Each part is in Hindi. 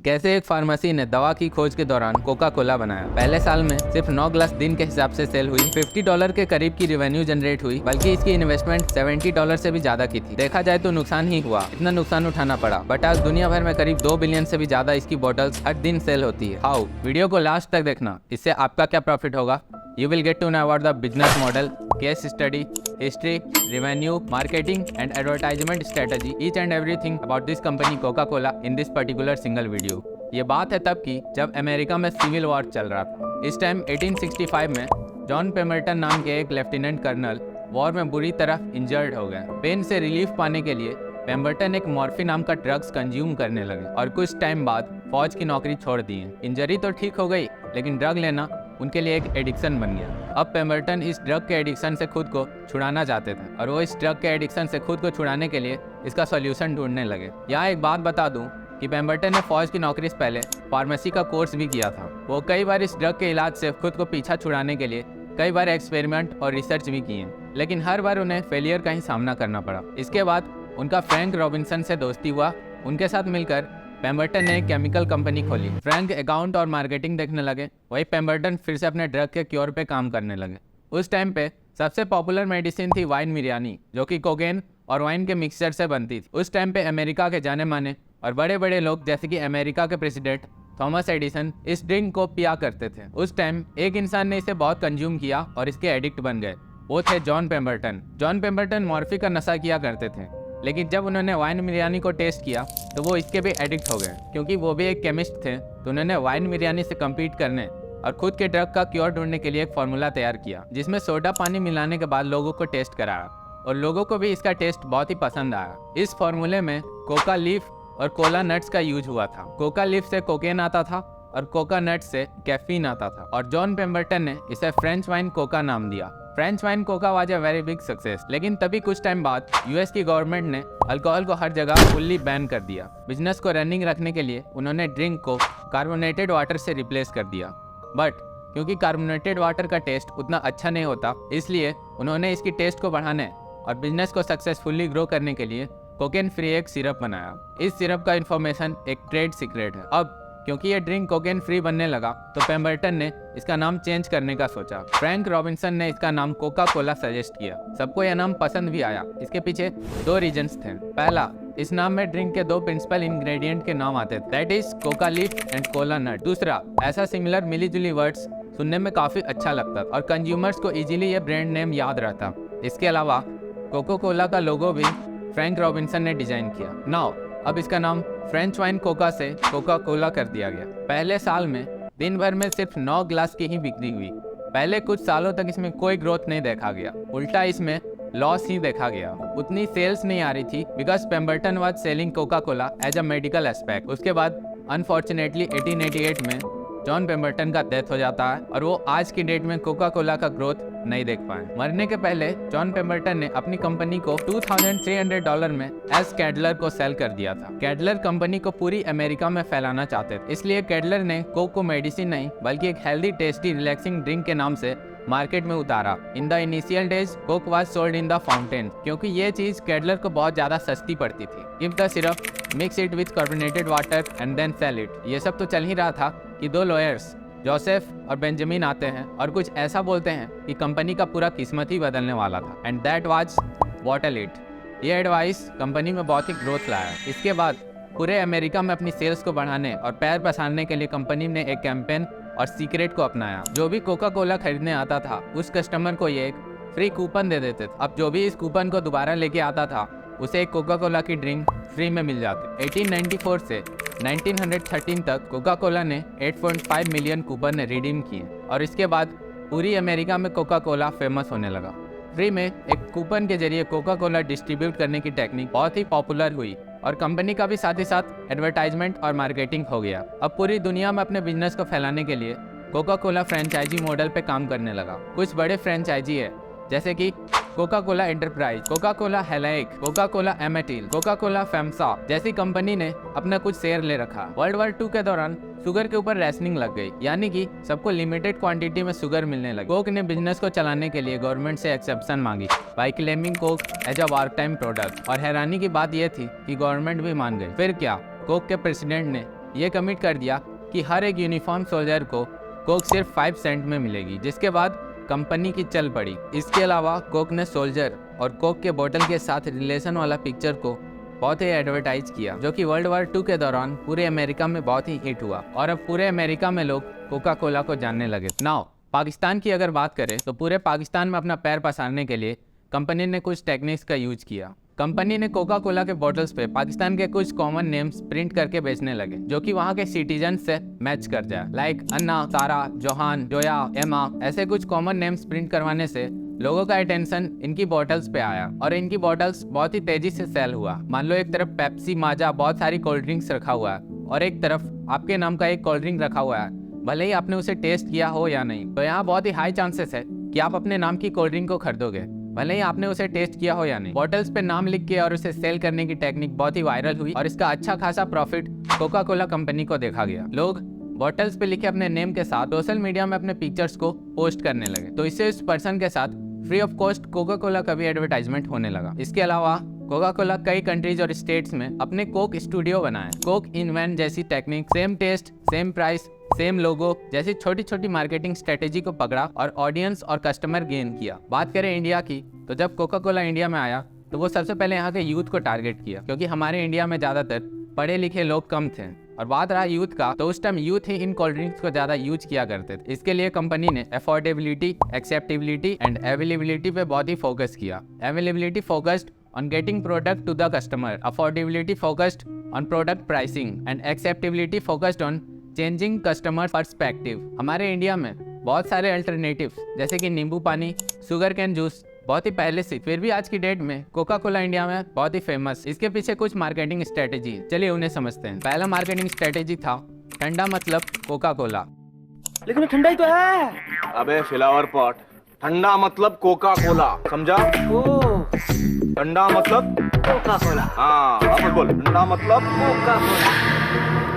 कैसे एक फार्मेसी ने दवा की खोज के दौरान कोका कोला बनाया। पहले साल में सिर्फ 9 ग्लास दिन के हिसाब से सेल हुई, $50 के करीब की रेवेन्यू जनरेट हुई, बल्कि इसकी इन्वेस्टमेंट $70 से भी ज्यादा की थी। देखा जाए तो नुकसान ही हुआ, इतना नुकसान उठाना पड़ा, बट आज दुनिया भर में करीब 2 बिलियन से भी ज्यादा इसकी बोतल्स हर दिन सेल होती है। हाउ? वीडियो को लास्ट तक देखना, इससे आपका क्या प्रॉफिट होगा। You will get to know about the business model, case study, history, revenue, marketing and advertisement strategy, each and everything about this company Coca-Cola in this particular single video। ये बात है तब की जब अमेरिका में सिविल वॉर चल रहा था। इस टाइम 1865 में जॉन पेम्बरटन नाम के एक लेफ्टिनेंट कर्नल वॉर में बुरी तरह इंजर्ड हो गए। पेन से रिलीफ पाने के लिए पेम्बरटन एक मॉर्फिन नाम का ड्रग्स कंज्यूम करने लगे और कुछ टाइम बाद फौज की नौकरी छोड़ दी। इंजरी तो ठीक हो गई, लेकिन ड्रग लेना उनके लिए एक एडिक्शन बन गया। अब पेम्बरटन इस ड्रग के एडिक्शन से खुद को छुड़ाना चाहते थे और वो इस ड्रग के एडिक्शन से खुद को छुड़ाने के लिए इसका सॉल्यूशन ढूंढने लगे। यहाँ एक बात बता दूं कि पेम्बरटन ने फौज की नौकरी से पहले फार्मेसी का कोर्स भी किया था। वो कई बार इस ड्रग के इलाज से खुद को पीछा छुड़ाने के लिए कई बार एक्सपेरिमेंट और रिसर्च भी किए, लेकिन हर बार उन्हें फेलियर का ही सामना करना पड़ा। इसके बाद उनका फ्रैंक रॉबिन्सन से दोस्ती हुआ। उनके साथ मिलकर पेम्बरटन ने एक केमिकल कंपनी खोली। फ्रैंक अकाउंट और मार्केटिंग देखने लगे, वही पेम्बरटन फिर से अपने ड्रग के क्योर पे काम करने लगे। उस टाइम पे सबसे पॉपुलर मेडिसिन थी वाइन मिरियानी, जो कि कोकेन और वाइन के मिक्सचर से बनती थी। उस टाइम पे अमेरिका के जाने माने और बड़े बड़े लोग जैसे कि अमेरिका के प्रेसिडेंट थॉमस एडिसन इस ड्रिंक को पिया करते थे। उस टाइम एक इंसान ने इसे बहुत कंज्यूम किया और इसके एडिक्ट बन गए, वो थे John Pemberton. John Pemberton Morphy का नशा किया करते थे, लेकिन जब उन्होंने वाइन मिरियानी को टेस्ट किया तो वो इसके भी एडिक्ट हो गए। क्योंकि वो भी एक केमिस्ट थे, तो उन्होंने वाइन मिरियानी से कम्पीट करने और खुद के ड्रग का क्योर ढूंढने के लिए एक फार्मूला तैयार किया, जिसमें सोडा पानी मिलाने के बाद लोगों को टेस्ट कराया और लोगों को भी इसका टेस्ट बहुत ही पसंद आया। इस फार्मूले में कोका लीफ और कोला नट्स का यूज हुआ था। कोका लीफ से कोकेन आता था और कोका नट्स से कैफीन आता था, और जॉन पेम्बरटन ने इसे फ्रेंच वाइन कोका नाम दिया। French wine Coca was a very big success, लेकिन तभी कुछ टाइम बाद यूएस की गवर्नमेंट ने अल्कोहल को हर जगह फुल्ली बैन कर दिया। बिजनेस को रनिंग रखने के लिए उन्होंने ड्रिंक को कार्बोनेटेड वाटर से रिप्लेस कर दिया, बट क्योंकि कार्बोनेटेड वाटर का टेस्ट उतना अच्छा नहीं होता, इसलिए उन्होंने इसकी टेस्ट को बढ़ाने और बिजनेस को सक्सेसफुली ग्रो करने के लिए कोकेन फ्री एक सिरप बनाया। इस सिरप का इन्फॉर्मेशन एक ट्रेड सीक्रेट है। अब क्योंकि ये ड्रिंक कोकेन फ्री बनने लगा, तो पेम्बरटन ने इसका नाम चेंज करने का सोचा। फ्रैंक रॉबिन्सन ने इसका नाम कोका कोला सजेस्ट किया। सबको यह नाम पसंद भी आया। इसके पीछे 2 रीजंस थे। पहला, इस नाम में ड्रिंक के 2 प्रिंसिपल इंग्रेडिएंट के नाम आते थे, that is coca leaf and cola nut. दूसरा, ऐसा सिमिलर मिली जुली वर्ड्स सुनने में काफी अच्छा लगता और कंज्यूमर्स को इजीली ये ब्रांड नेम याद रहता। इसके अलावा कोका कोला का लोगो भी फ्रैंक रॉबिन्सन ने डिजाइन किया। नाउ अब इसका नाम फ्रेंच वाइन कोका से कोका कोला कर दिया गया। पहले साल में दिन भर में सिर्फ 9 ग्लास की ही बिक्री हुई। पहले कुछ सालों तक इसमें कोई ग्रोथ नहीं देखा गया, उल्टा इसमें लॉस ही देखा गया। उतनी सेल्स नहीं आ रही थी because Pemberton was selling Coca Cola as a medical aspect. उसके बाद अनफॉर्चुनेटली 1888 में जॉन पेम्बरटन का डेथ हो जाता है और वो आज की डेट में कोका कोला का ग्रोथ नहीं देख पाए। मरने के पहले जॉन पेम्बरटन ने अपनी कंपनी को $2300 में एस कैडलर को सेल कर दिया था। कैडलर कंपनी को पूरी अमेरिका में फैलाना चाहते थे, इसलिए कैडलर ने कोक को मेडिसिन नहीं बल्कि एक हेल्दी टेस्टी रिलैक्सिंग ड्रिंक के नाम से मार्केट में उतारा। In the initial days Coke was sold in the fountain, क्योंकि ये चीज कैडलर को बहुत ज्यादा सस्ती पड़ती थी। Give the syrup, mix it with carbonated water and then sell it. ये सब तो चल ही रहा था कि 2 लॉयर्स जोसेफ और बेंजामिन आते हैं और कुछ ऐसा बोलते हैं कि कंपनी का पूरा किस्मत ही बदलने वाला था, and that was bottle it. ये एडवाइस कंपनी में बहुत ही ग्रोथ लाया। इसके बाद पूरे अमेरिका में अपनी सेल्स को बढ़ाने और पैर पसारने के लिए कंपनी ने एक कैंपेन और सीक्रेट को अपनाया। जो भी कोका कोला खरीदने आता था उस कस्टमर को ये एक फ्री कूपन दे देते थे। अब जो भी इस कूपन को दोबारा लेके आता था उसे एक कोका कोला की ड्रिंक फ्री में मिल जाती। 1894 से 1913 तक कोका कोला ने 8.5 मिलियन कूपन रिडीम किए और इसके बाद पूरी अमेरिका में कोका कोला फेमस होने लगा। फ्री में एक कूपन के जरिए कोका कोला डिस्ट्रीब्यूट करने की टेक्निक बहुत ही पॉपुलर हुई और कंपनी का भी साथ ही साथ एडवर्टाइजमेंट और मार्केटिंग हो गया। अब पूरी दुनिया में अपने बिजनेस को फैलाने के लिए कोका कोला फ्रेंचाइजी मॉडल पे काम करने लगा। कुछ बड़े फ्रेंचाइजी है जैसे कि Coca Cola enterprise, Coca Cola Hellenic, Coca Cola Amatil, Coca Cola Femsa जैसी कंपनी ने अपना कुछ शेयर ले रखा। वर्ल्ड वॉर 2 के दौरान शुगर के ऊपर रैशनिंग लग गई, यानी कि सबको लिमिटेड क्वांटिटी में शुगर मिलने लगी। कोक ने बिजनेस को चलाने के लिए गवर्नमेंट से एक्सेप्शन मांगी by claiming Coke as a war time product, और हैरानी की बात यह थी कि गवर्नमेंट भी मान गई। फिर क्या, कोक के प्रेसिडेंट ने ये कमिट कर दिया कि हर एक यूनिफॉर्म सोल्जर को कोक सिर्फ 5 सेंट में मिलेगी, जिसके बाद कंपनी की चल पड़ी। इसके अलावा कोक ने सोल्जर और कोक के बोतल के साथ रिलेशन वाला पिक्चर को बहुत ही एडवर्टाइज किया, जो कि वर्ल्ड वॉर 2 के दौरान पूरे अमेरिका में बहुत ही हिट हुआ और अब पूरे अमेरिका में लोग कोका कोला को जानने लगे। नाउ पाकिस्तान की अगर बात करें तो पूरे पाकिस्तान में अपना पैर पसारने के लिए कंपनी ने कुछ टेक्निक्स का यूज किया। कंपनी ने कोका कोला के बॉटल्स पे पाकिस्तान के कुछ कॉमन नेम्स प्रिंट करके बेचने लगे, जो कि वहाँ के सिटीजन से मैच कर जाए, लाइक अन्ना, सारा, जोहान, जोया, एमा। ऐसे कुछ कॉमन नेम्स प्रिंट करवाने से लोगों का अटेंशन इनकी बॉटल्स पे आया और इनकी बॉटल्स बहुत ही तेजी से सेल हुआ। मान लो एक तरफ पेप्सी, माजा, बहुत सारी कोल्ड ड्रिंक्स रखा हुआ है और एक तरफ आपके नाम का एक कोल्ड ड्रिंक रखा हुआ है, भले ही आपने उसे टेस्ट किया हो या नहीं। तो यहाँ बहुत ही हाई चांसेस है कि आप अपने नाम की कोल्ड ड्रिंक को खरीदोगे, भले ही आपने उसे टेस्ट किया हो या नहीं। बॉटल्स पे नाम लिख के और उसे सेल करने की टेक्निक बहुत ही वायरल हुई और इसका अच्छा खासा प्रॉफिट कोका कोला कंपनी को देखा गया। लोग बॉटल्स पे लिखे अपने नेम के साथ सोशल मीडिया में अपने पिक्चर्स को पोस्ट करने लगे, तो इससे उस पर्सन के साथ free of cost Coca Cola का भी एडवर्टाइजमेंट होने लगा। इसके अलावा कोका कोला कई कंट्रीज और स्टेट्स में अपने कोक स्टूडियो बनाए। कोक इन वैन जैसी technique, same taste, same price, same logo जैसी छोटी छोटी मार्केटिंग स्ट्रेटेजी को पकड़ा और ऑडियंस और कस्टमर गेन किया। बात करें इंडिया की, तो जब कोका कोला इंडिया में आया तो वो सबसे पहले यहाँ के यूथ को टारगेट किया, क्योंकि हमारे इंडिया में ज़्यादातर पढ़े लिखे लोग कम थे। और बात रहा यूथ का, तो उस time youth he in cold drinks को ज़्यादा यूज किया करते थे। इसके लिए कंपनी ने अफोर्डेबिलिटी, एक्सेप्टेबिलिटी एंड अवेलेबिलिटी पे बहुत ही फोकस किया। Availability focused on getting product to the customer, affordability focused on product pricing and acceptability focused on changing customer perspective। हमारे इंडिया में बहुत सारे अल्टरनेटिव्स जैसे कि नींबू पानी, शुगर कैन जूस बहुत ही पहले से, फिर भी आज की डेट में कोका कोला इंडिया में बहुत ही फेमस। इसके पीछे कुछ मार्केटिंग स्ट्रेटेजी, चलिए उन्हें समझते हैं। पहला मार्केटिंग स्ट्रेटेजी था ठंडा मतलब कोका कोला। लेकिन ठंडा ही तो है। अबे फ्लावर पॉट, ठंडा मतलब कोका कोला, समझा? ठंडा मतलब कोका कोला। हाँ अब बोल, ठंडा मतलब कोका कोला।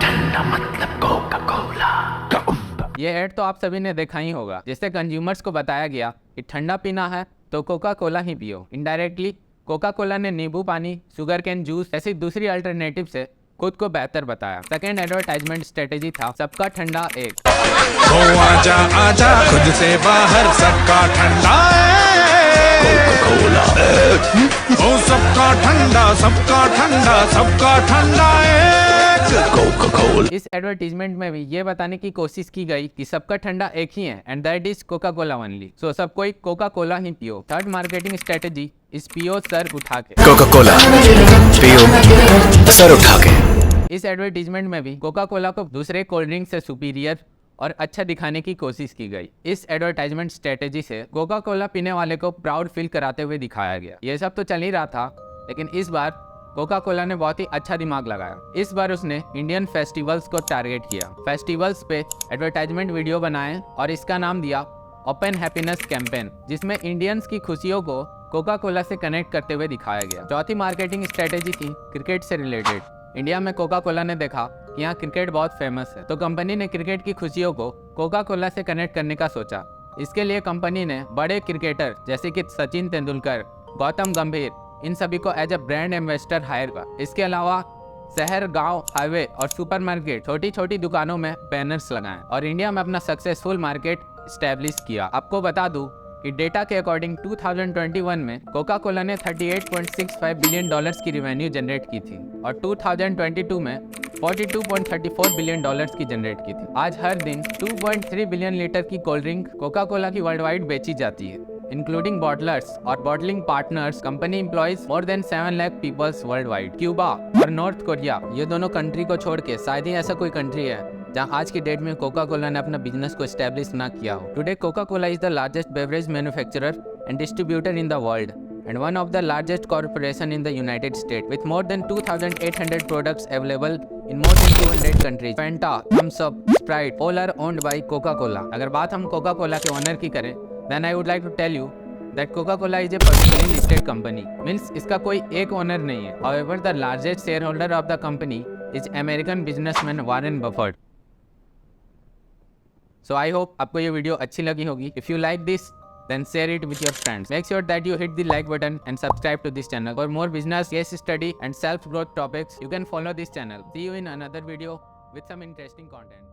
ठंडा मतलब कोका कोला। ये ऐड तो आप सभी ने देखा ही होगा, जिससे कंज्यूमर्स को बताया गया कि ठंडा पीना है तो कोका कोला ही पियो। इनडायरेक्टली कोका कोला ने नींबू पानी, शुगर कैन जूस ऐसी दूसरी अल्टरनेटिव से खुद को बेहतर बताया। सेकेंड एडवर्टाइजमेंट स्ट्रेटेजी था सबका ठंडा एक। तो आजा आजा खुद से बाहर, सबका ठंडा कोका-कोला। ओ सबका ठंडा, सबका ठंडा, सबका ठंडा एक कोका-कोला। इस एडवर्टीजमेंट में भी ये बताने की कोशिश की गई कि सबका ठंडा एक ही है and that is Coca Cola only. So सब कोई कोका कोला ही पियो। थर्ड मार्केटिंग स्ट्रेटेजी इस पियो सर उठा के। कोका कोला पियो सर उठा के। इस एडवर्टीजमेंट में भी कोका कोला को दूसरे कोल्ड ड्रिंक से सुपीरियर और अच्छा दिखाने की कोशिश की गई। इस एडवर्टाइजमेंट स्ट्रेटेजी से कोका कोला पीने वाले को प्राउड फील कराते हुए दिखाया गया। ये सब तो चल ही रहा था, लेकिन इस बार कोका कोला ने बहुत ही अच्छा दिमाग लगाया। इस बार उसने इंडियन फेस्टिवल्स को टारगेट किया। फेस्टिवल्स पे एडवर्टाइजमेंट वीडियो बनाए और इसका नाम दिया ओपन हैप्पीनेस कैंपेन, जिसमें इंडियंस की खुशियों को कोका कोला से कनेक्ट करते हुए दिखाया गया। चौथी मार्केटिंग स्ट्रेटेजी थी क्रिकेट से रिलेटेड। इंडिया में कोका कोला ने देखा कि यहाँ क्रिकेट बहुत फेमस है, तो कंपनी ने क्रिकेट की खुशियों को कोका कोला से कनेक्ट करने का सोचा। इसके लिए कंपनी ने बड़े क्रिकेटर जैसे कि सचिन तेंदुलकर, गौतम गंभीर, इन सभी को as a brand ambassador hire किया। इसके अलावा शहर, गांव, हाईवे और सुपरमार्केट छोटी छोटी दुकानों में बैनर्स लगाएं और इंडिया में अपना सक्सेसफुल मार्केट स्टैब्लिश किया। आपको बता दूं कि डेटा के अकॉर्डिंग 2021 में कोका कोला ने $38.65 बिलियन की रेवेन्यू जनरेट की थी और 2022 में $42.34 बिलियन की जनरेट की थी। आज हर दिन 2.3 बिलियन लीटर की कोल्ड ड्रिंक कोका कोला की वर्ल्ड वाइड बेची जाती है, इंक्लूडिंग बॉटलर्स और bottling partners. Company employs more than 7 lakh peoples world wide. Cuba और नॉर्थ कोरिया, ये दोनों कंट्री को छोड़ के शायद ही ऐसा कोई कंट्री है जहां आज की डेट में कोका कोला ने अपना बिजनेस को एस्टेब्लिश ना किया हो। Today Coca Cola is the largest beverage manufacturer and distributor in the world and one of the largest corporation in the United States with more than 2,800 products available in more than 200 countries. Fanta, Thumbs Up, Sprite all are owned by Coca-Cola. अगर बात हम Coca-Cola के ओनर की करें, then I would like to tell you that Coca-Cola is a publicly listed company. Means इसका कोई एक ओनर नहीं है. However, the largest shareholder of the company is American businessman Warren Buffett. So I hope आपको ये वीडियो अच्छी लगी होगी. If you like this, then share it with your friends. Make sure that you hit the like button and subscribe to this channel. For more business, case study and self-growth topics, you can follow this channel. See you in another video with some interesting content.